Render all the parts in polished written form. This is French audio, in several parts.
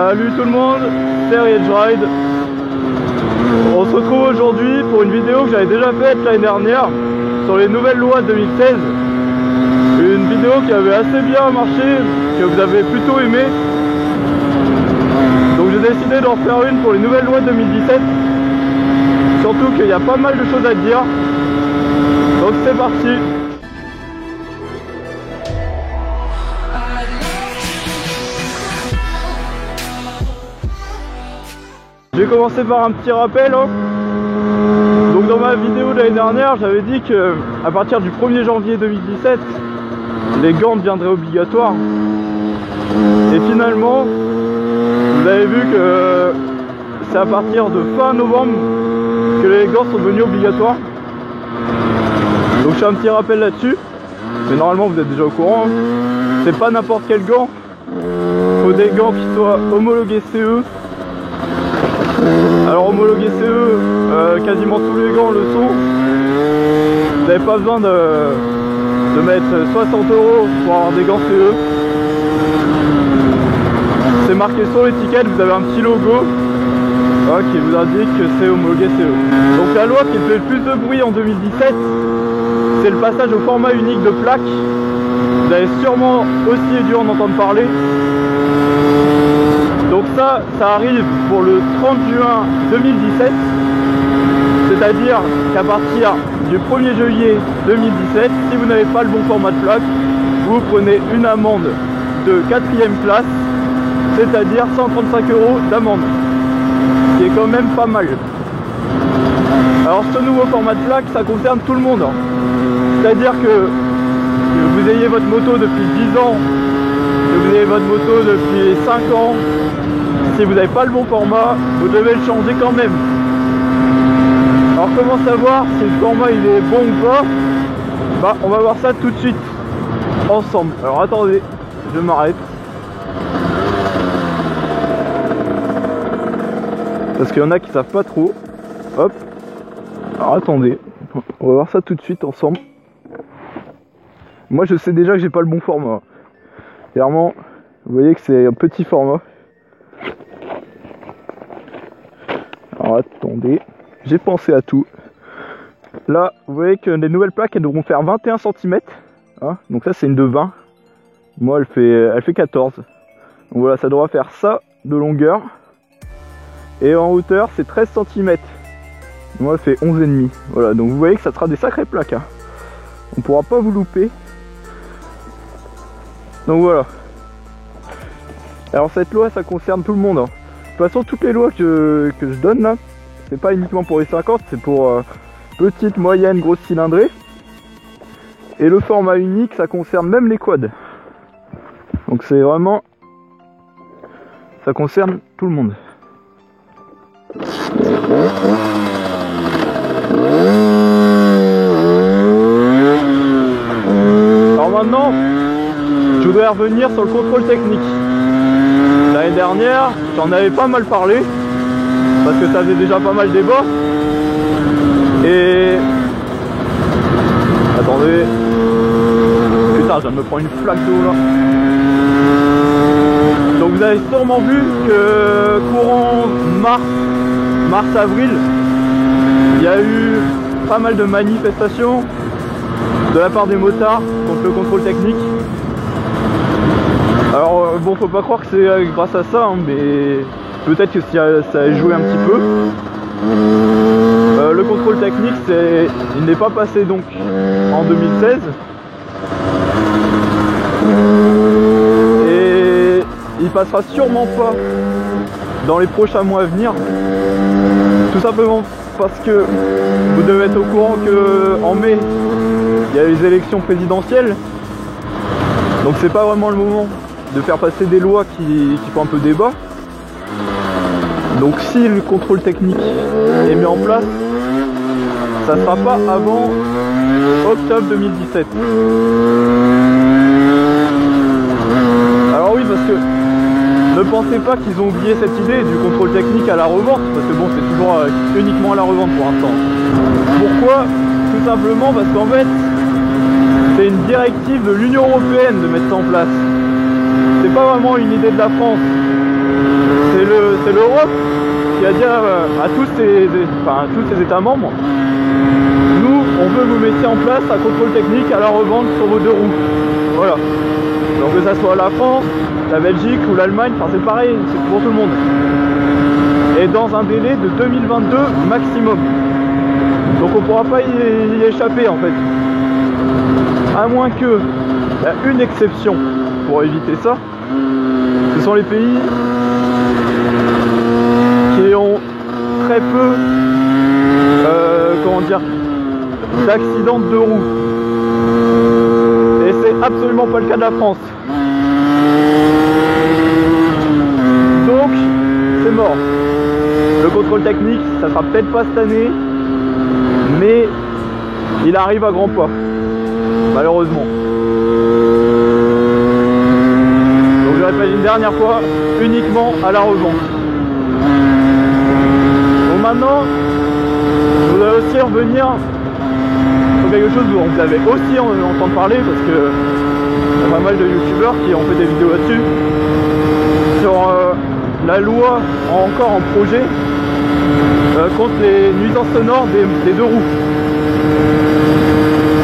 Salut tout le monde, c'est Rage Ride. On se retrouve aujourd'hui pour une vidéo que j'avais déjà faite l'année dernière sur les nouvelles lois 2016. Une vidéo qui avait assez bien marché, que vous avez plutôt aimé. Donc j'ai décidé d'en faire une pour les nouvelles lois 2017. Surtout qu'il y a pas mal de choses à dire. Donc c'est parti. Je vais commencer par un petit rappel. Donc dans ma vidéo de l'année dernière, j'avais dit que à partir du 1er janvier 2017, les gants deviendraient obligatoires. Et finalement, vous avez vu que c'est à partir de fin novembre que les gants sont devenus obligatoires. Donc je fais un petit rappel là-dessus. Mais normalement vous êtes déjà au courant. C'est pas n'importe quel gant. Il faut des gants qui soient homologués CE. Alors homologué CE, quasiment tous les gants le sont. Vous n'avez pas besoin de mettre 60 € pour avoir des gants CE. C'est marqué sur l'étiquette, vous avez un petit logo qui vous indique que c'est homologué CE. Donc la loi qui fait le plus de bruit en 2017, c'est le passage au format unique de plaque. Vous avez sûrement aussi dû en entendre parler. Donc ça arrive pour le 30 juin 2017, c'est-à-dire qu'à partir du 1er juillet 2017, si vous n'avez pas le bon format de plaque, vous prenez une amende de 4e classe, c'est-à-dire 135 € d'amende, ce qui est quand même pas mal. Alors ce nouveau format de plaque, ça concerne tout le monde, c'est-à-dire que vous ayez votre moto depuis 10 ans, que vous ayez votre moto depuis 5 ans, si vous n'avez pas le bon format, vous devez le changer quand même. Alors comment savoir si le format il est bon ou pas? Bah on va voir ça tout de suite ensemble. Alors attendez, je m'arrête. Parce qu'il y en a qui savent pas trop. Hop. Alors attendez, on va voir ça tout de suite ensemble. Moi je sais déjà que j'ai pas le bon format. Clairement, vous voyez que c'est un petit format. Alors attendez, j'ai pensé à tout. Là, vous voyez que les nouvelles plaques, elles devront faire 21 cm. Hein, donc ça c'est une de 20. Moi elle fait 14. Donc voilà, ça devra faire ça de longueur. Et en hauteur c'est 13 cm. Moi elle fait 11,5. Voilà, donc vous voyez que ça sera des sacrées plaques. Hein. On pourra pas vous louper. Donc voilà. Alors cette loi ça concerne tout le monde. Hein. De toute façon toutes les lois que je donne là, c'est pas uniquement pour les 50, c'est pour petite, moyenne, grosse cylindrée. Et le format unique ça concerne même les quads. Donc c'est vraiment, ça concerne tout le monde. Alors maintenant, je voudrais revenir sur le contrôle technique. L'année dernière, j'en avais pas mal parlé, parce que ça faisait déjà pas mal débat. Et... attendez... putain, je viens de me prendre une flaque d'eau là. Donc vous avez sûrement vu que courant mars-avril, il y a eu pas mal de manifestations de la part des motards contre le contrôle technique. Alors bon, faut pas croire que c'est grâce à ça, hein, mais peut-être que ça a joué un petit peu. Le contrôle technique, il n'est pas passé donc en 2016. Et il passera sûrement pas dans les prochains mois à venir. Tout simplement parce que vous devez être au courant qu'en mai, il y a les élections présidentielles. Donc c'est pas vraiment le moment de faire passer des lois qui font un peu débat. Donc si le contrôle technique est mis en place, ça sera pas avant octobre 2017. Alors oui, parce que ne pensez pas qu'ils ont oublié cette idée du contrôle technique à la revente, parce que bon, c'est toujours uniquement à la revente pour l'instant. Pourquoi? Tout simplement parce qu'en fait, c'est une directive de l'Union Européenne de mettre ça en place. C'est pas vraiment une idée de la France. c'est l'Europe qui a dit à tous ces États membres, nous, on veut que vous mettiez en place un contrôle technique à la revente sur vos 2 roues. Voilà. Donc que ça soit la France, la Belgique ou l'Allemagne, enfin c'est pareil, c'est pour tout le monde. Et dans un délai de 2022 maximum. Donc on ne pourra pas y échapper en fait. À moins que, il y a une exception pour éviter ça, ce sont les pays qui ont très peu, comment dire, d'accidents de 2 roues. Et c'est absolument pas le cas de la France. Donc, c'est mort. Le contrôle technique, ça sera peut-être pas cette année, mais il arrive à grands pas, malheureusement. Donc je répète une dernière fois, uniquement à la revente. Donc maintenant, je voudrais aussi revenir sur quelque chose dont vous avez aussi entendu parler, parce que il y a pas mal de youtubeurs qui ont fait des vidéos là-dessus, sur la loi encore en projet contre les nuisances sonores des 2 roues.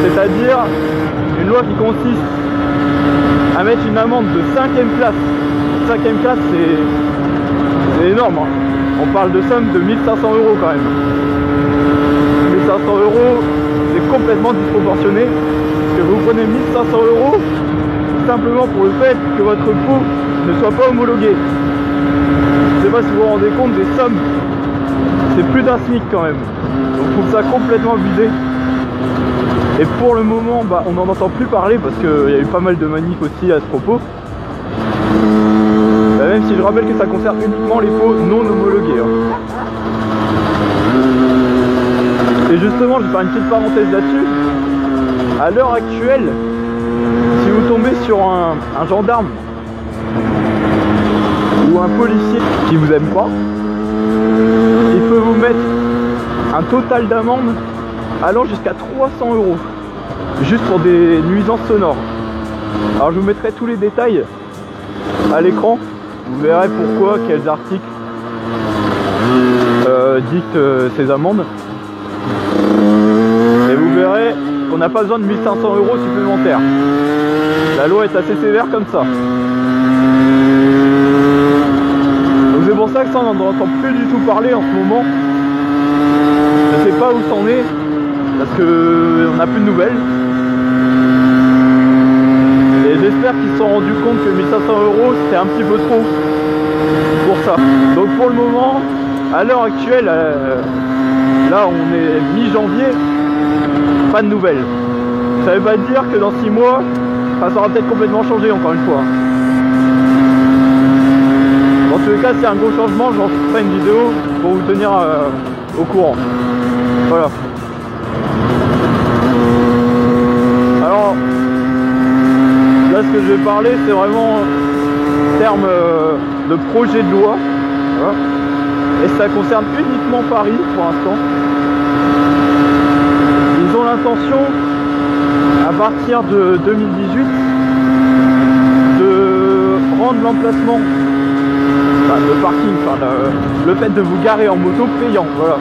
C'est-à-dire une loi qui consiste à mettre une amende de 5e classe. 5e classe, c'est énorme, hein. On parle de somme de 1500 € quand même. 1500 €, c'est complètement disproportionné, parce que vous prenez 1500 € simplement pour le fait que votre peau ne soit pas homologuée. Je ne sais pas si vous vous rendez compte des sommes, c'est plus d'un SMIC quand même. Donc je trouve ça complètement abusé. Et pour le moment, on n'en entend plus parler parce qu'il y a eu pas mal de manifs aussi à ce propos. Même si je rappelle que ça concerne uniquement les peaux non homologuées. Hein. Et justement, je vais faire une petite parenthèse là-dessus. À l'heure actuelle, si vous tombez sur un gendarme ou un policier qui vous aime pas, il peut vous mettre un total d'amende allant jusqu'à 300 € juste pour des nuisances sonores. Alors je vous mettrai tous les détails à l'écran, vous verrez pourquoi, quels articles dictent ces amendes, et vous verrez qu'on n'a pas besoin de 1500 € supplémentaires. La loi est assez sévère comme ça. Donc c'est pour ça que ça on n'en entend plus du tout parler en ce moment. Je sais pas où c'en est, parce qu'on n'a plus de nouvelles. Et j'espère qu'ils se sont rendus compte que 1500 € c'était un petit peu trop pour ça. Donc pour le moment, à l'heure actuelle, là on est mi-janvier, pas de nouvelles. Ça veut pas dire que dans 6 mois, ça aura peut-être complètement changé encore une fois. Dans tous les cas, s'il y a un gros changement, j'en ferai une vidéo pour vous tenir au courant. Voilà. Alors, là ce que je vais parler, c'est vraiment en termes de projet de loi. Voilà. Et ça concerne uniquement Paris pour l'instant. Ils ont l'intention, à partir de 2018, de rendre l'emplacement, le parking, le fait de vous garer en moto payant. Voilà.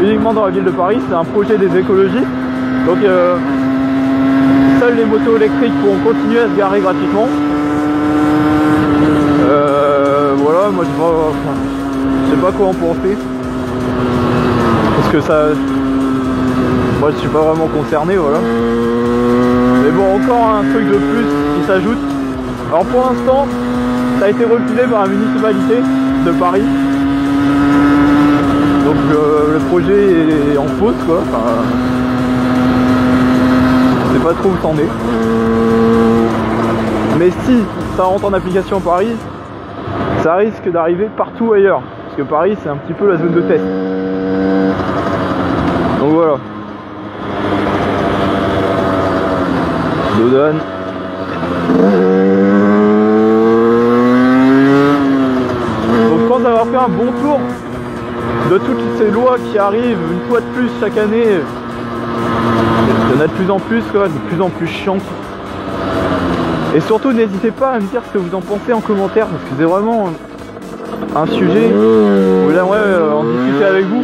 Uniquement dans la ville de Paris, c'est un projet des écologistes. Donc seules les motos électriques pourront continuer à se garer gratuitement. Voilà, moi je sais pas quoi en penser. Parce que ça. Moi je suis pas vraiment concerné, voilà. Mais bon, encore un truc de plus qui s'ajoute. Alors pour l'instant, ça a été refusé par la municipalité de Paris. Donc le projet est en pause quoi. Enfin, je sais pas trop où c'en est. Mais si ça rentre en application à Paris, ça risque d'arriver partout ailleurs. Parce que Paris c'est un petit peu la zone de test. Donc voilà. Dodane. Donc je pense avoir fait un bon tour de toutes ces lois qui arrivent une fois de plus chaque année. Il y en a de plus en plus, quoi, de plus en plus chiantes. Et surtout n'hésitez pas à me dire ce que vous en pensez en commentaire, parce que c'est vraiment un sujet, vous j'aimerais en discuter avec vous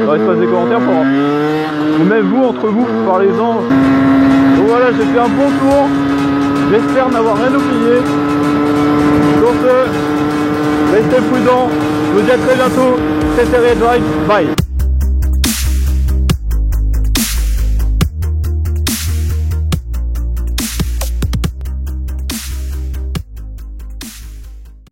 dans l'espace des commentaires, ou même vous, entre vous, parlez-en. Donc voilà, j'ai fait un bon tour, j'espère n'avoir rien oublié. Sur ce, restez prudents, je vous dis à très bientôt, c'était Red Drive, bye.